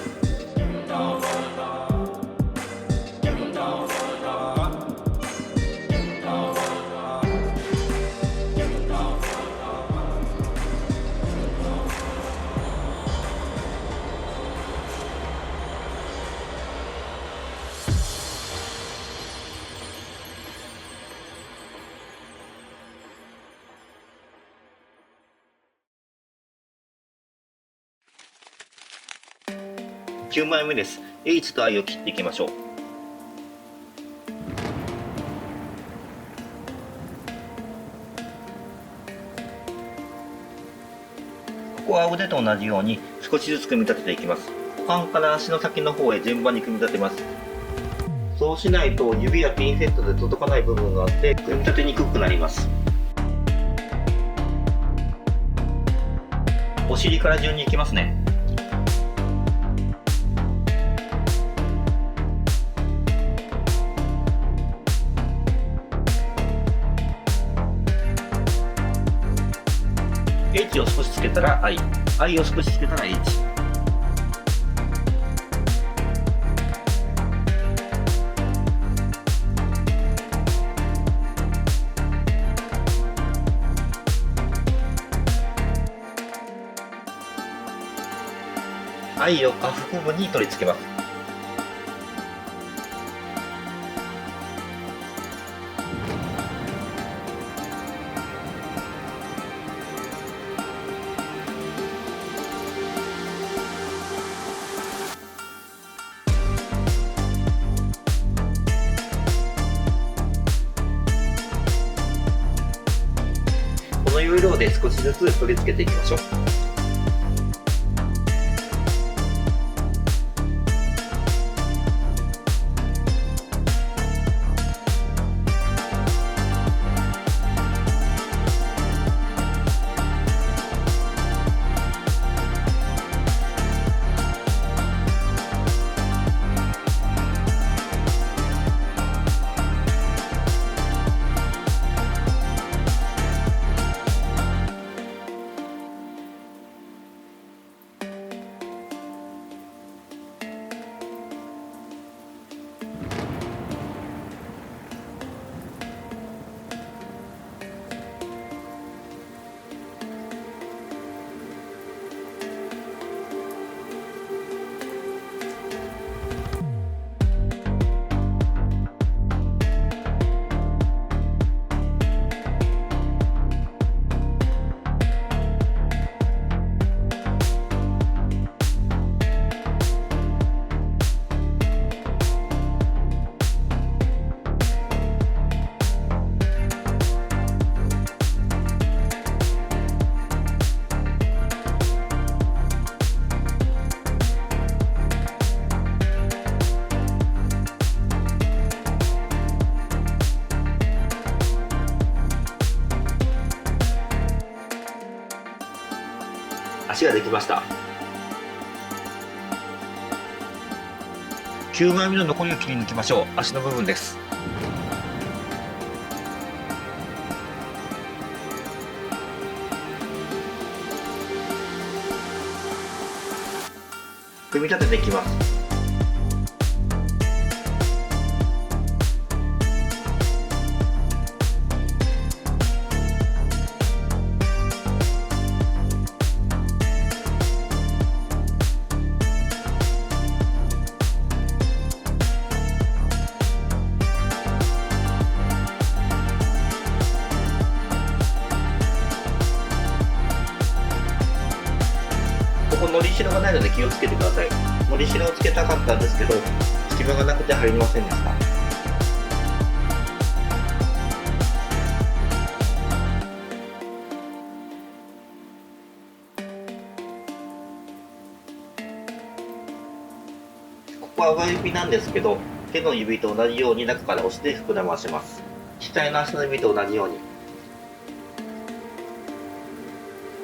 [SPEAKER 1] 9枚目です。H と I を切っていきましょう。ここは腕と同じように少しずつ組み立てていきます。股間から足の先の方へ順番に組み立てます。そうしないと指やピンセットで届かない部分があって組み立てにくくなります。お尻から順にいきますね。H を少しつけたら I を少しつけたら H。 I を下腹部に取り付けます。この要領で少しずつ取り付けていきましょう。足ができました。9枚目の残りを切り抜きましょう。足の部分です。組み立てていきます。ここのりしろがないので気をつけてください。のりしろをつけたかったんですけど、隙間がなくて入りませんでした。ここは親指なんですけど、手の指と同じように中から押して膨らませます。額の足の指と同じように。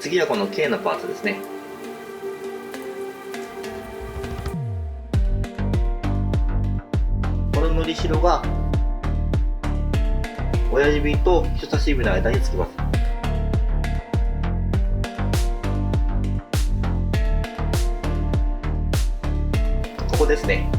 [SPEAKER 1] 次はこの K のパーツですね。こののりしろが親指と人差し指の間につきます。ここですね。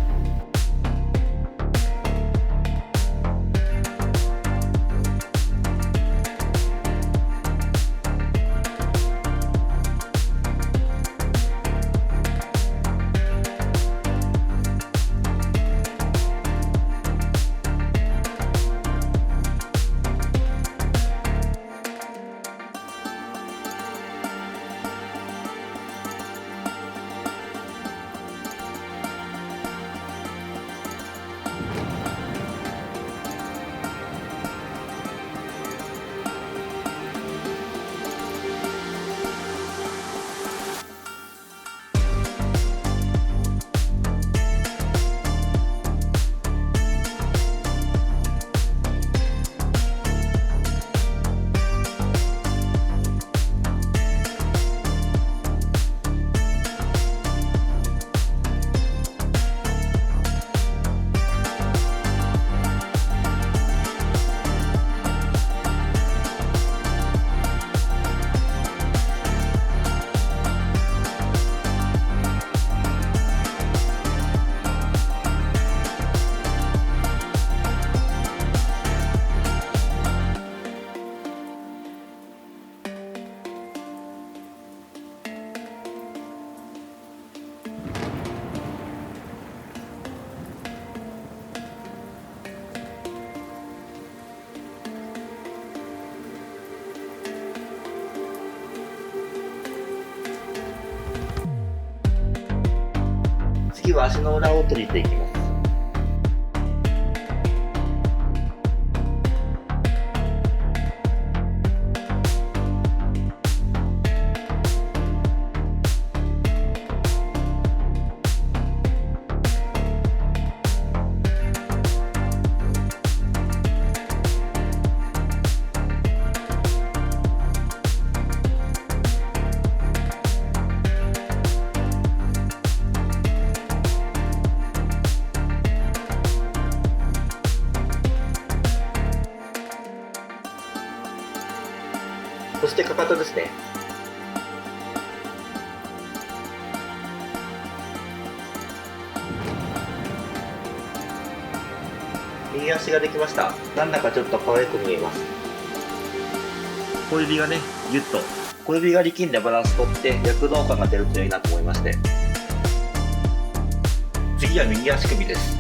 [SPEAKER 1] 次は足の裏を取りていきます。そしてかかとですね。右足ができました。なんだかちょっと可愛く見えます。小指がね、ギュッと。小指が力んでバランス取って躍動感が出るといいなと思いまして。次は右足首です。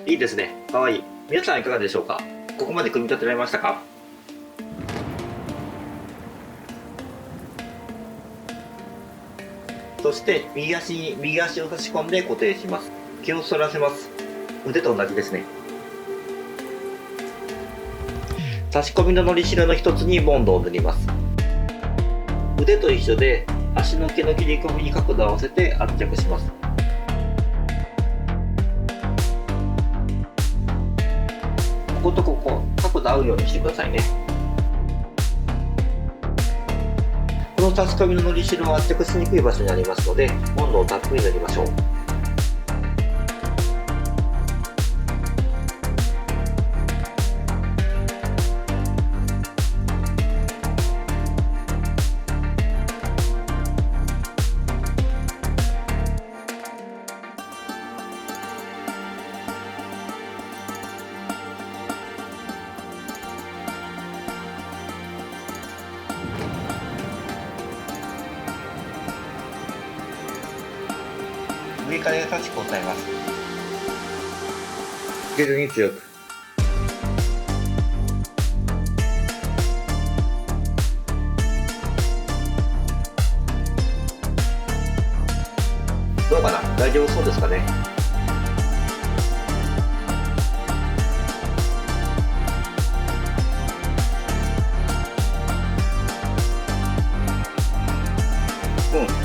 [SPEAKER 1] いいですね。かわいい。皆さんいかがでしょうか？ここまで組み立てられましたか？そして右足を差し込んで固定します。気を反らせます。腕と同じですね。差し込みののりしろの一つにボンドを塗ります。腕と一緒で足の毛の切り込みに角度を合わせて圧着します。こことここ角度合うようにしてくださいね。この差し込みののりしろは圧着しにくい場所にありますので、ボンドをたっぷり塗りましょう。上から優しく押さえます。つけずに強く。どうかな？大丈夫そうですかね？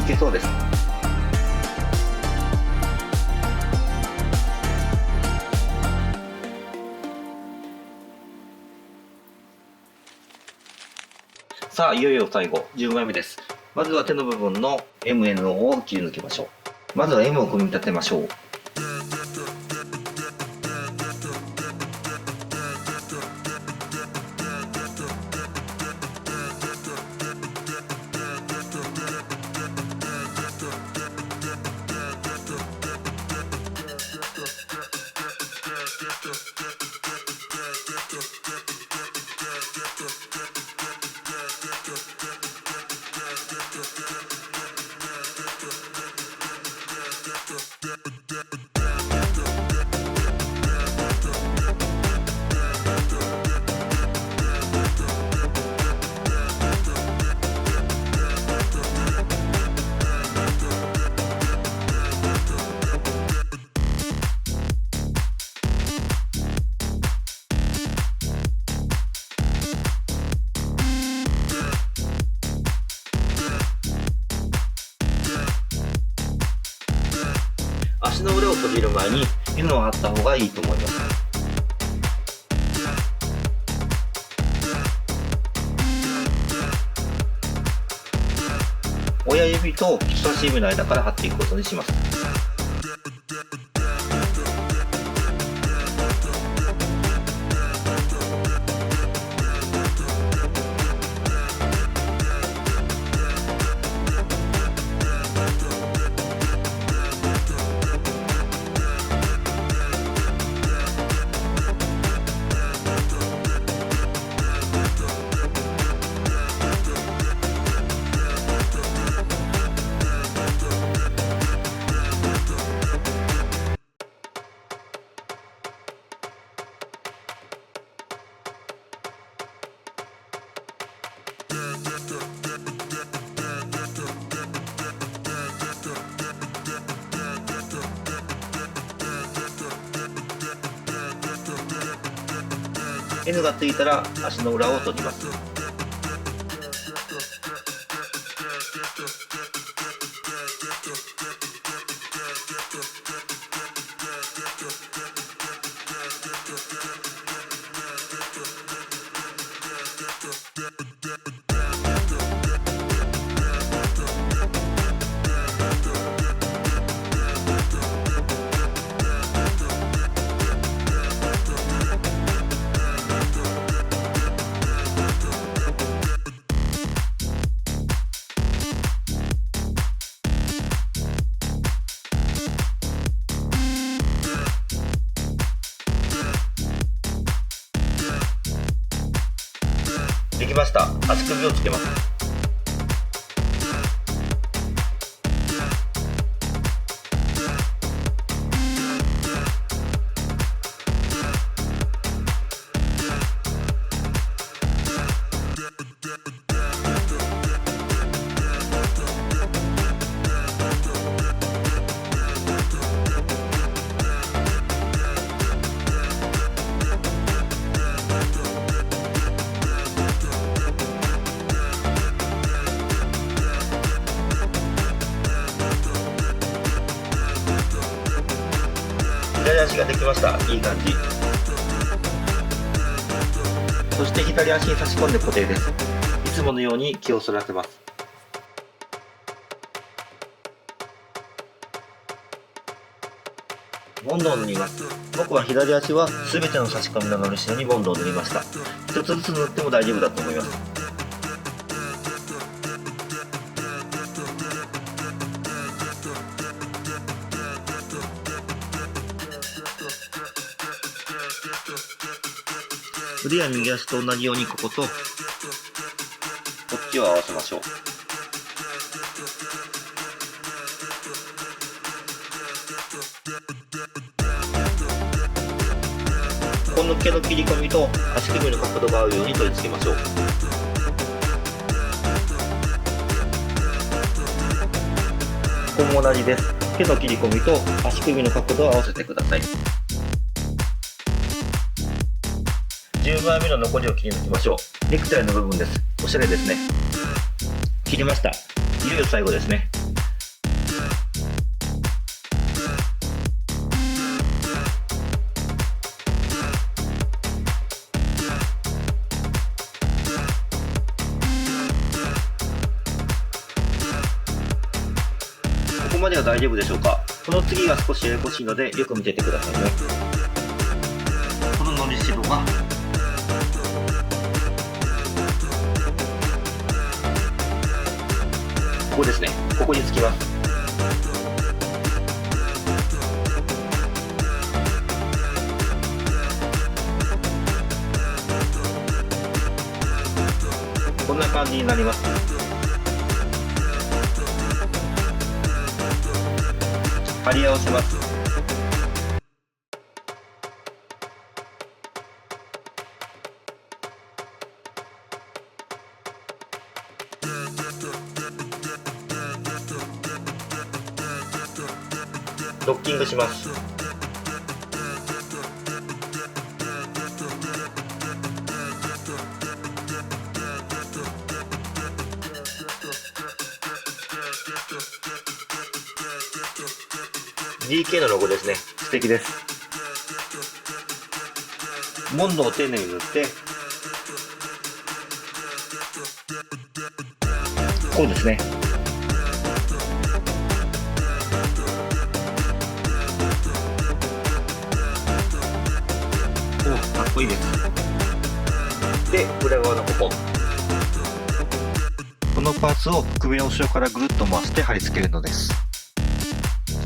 [SPEAKER 1] いけそうです。さあ、いよいよ最後、10枚目です。まずは手の部分の MN を切り抜きましょう。まずは M を組み立てましょう。足の裏を閉じる前に N を貼った方がいいと思います。親指と人差し指の間から貼っていくことにします。N がついたら足の裏を閉じます。できました。足首をつけます。左足ができました。いい感じ。そして左足に差し込んで固定です。いつものように気をそらせます。ボンドを塗ります。僕は左足は全ての差し込みののりしろにボンドを塗りました。一つずつ塗っても大丈夫だと思います。腕や右足と同じようにこことこっちを合わせましょう。この毛の切り込みと足首の角度が合うように取り付けましょう。ここも同じです。毛の切り込みと足首の角度を合わせてください。10枚目の残りを切り抜きましょう。ネクタイの部分です。おしゃれですね。切りました。いよいよ最後ですね。ここまでは大丈夫でしょうか。この次が少しややこしいのでよく見ててくださいね。こののりしろがここですね。ここにつきます。こんな感じになります。貼り合わせます。ロッキングします。DK のロゴですね。素敵です。ボンドを丁寧に塗ってこうですね。かっこいいです。で、裏側のこのパーツを首の後ろからぐるっと回して貼り付けるのです。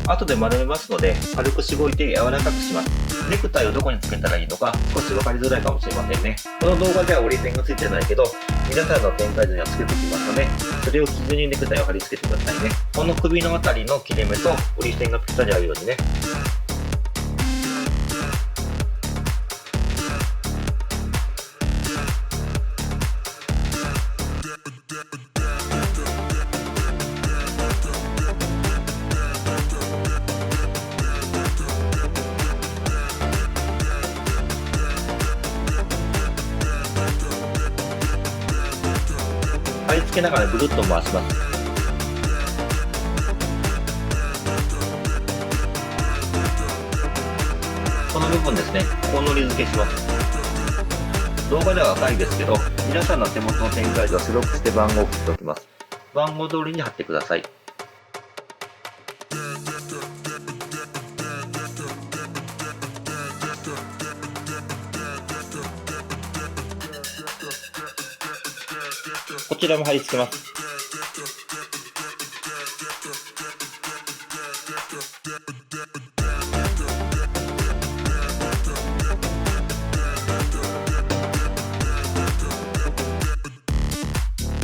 [SPEAKER 1] 後で丸めますので軽くしごいて柔らかくします。ネクタイをどこにつけたらいいのか少し分かりづらいかもしれませんね。この動画では折り線がついてないけど皆さんの展開図にはつけておきますので、それを基準にネクタイを貼り付けてくださいね。この首のあたりの切れ目と折り線がぴったり合うようにね。貼り付けながらぐるっと回します。この部分ですね、こうのり付けします。動画では赤いですけど、皆さんの手元の展開図は白くして番号を振っておきます。番号通りに貼ってください。こちらも貼り付けます。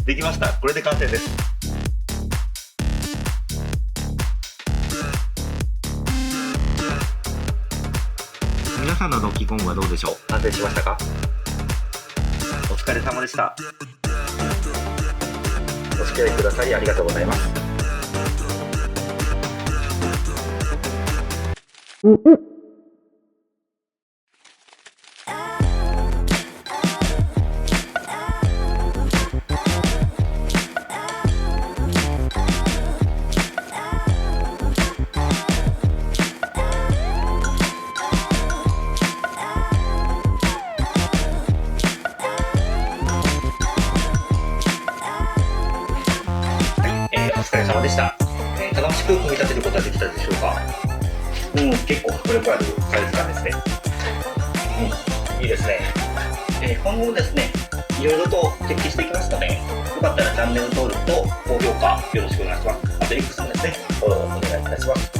[SPEAKER 1] できました。これで完成です。皆さんのドッキコングはどうでしょう。完成しましたか？お疲れ様でした。お付き合いくださりありがとうございます。か、結構迫力あるサイズ感ですね。いいですね。今後もですね、いろいろと設計していきますので、よかったらチャンネル登録と高評価よろしくお願いします。あと X もですね、フォローお願いいたします。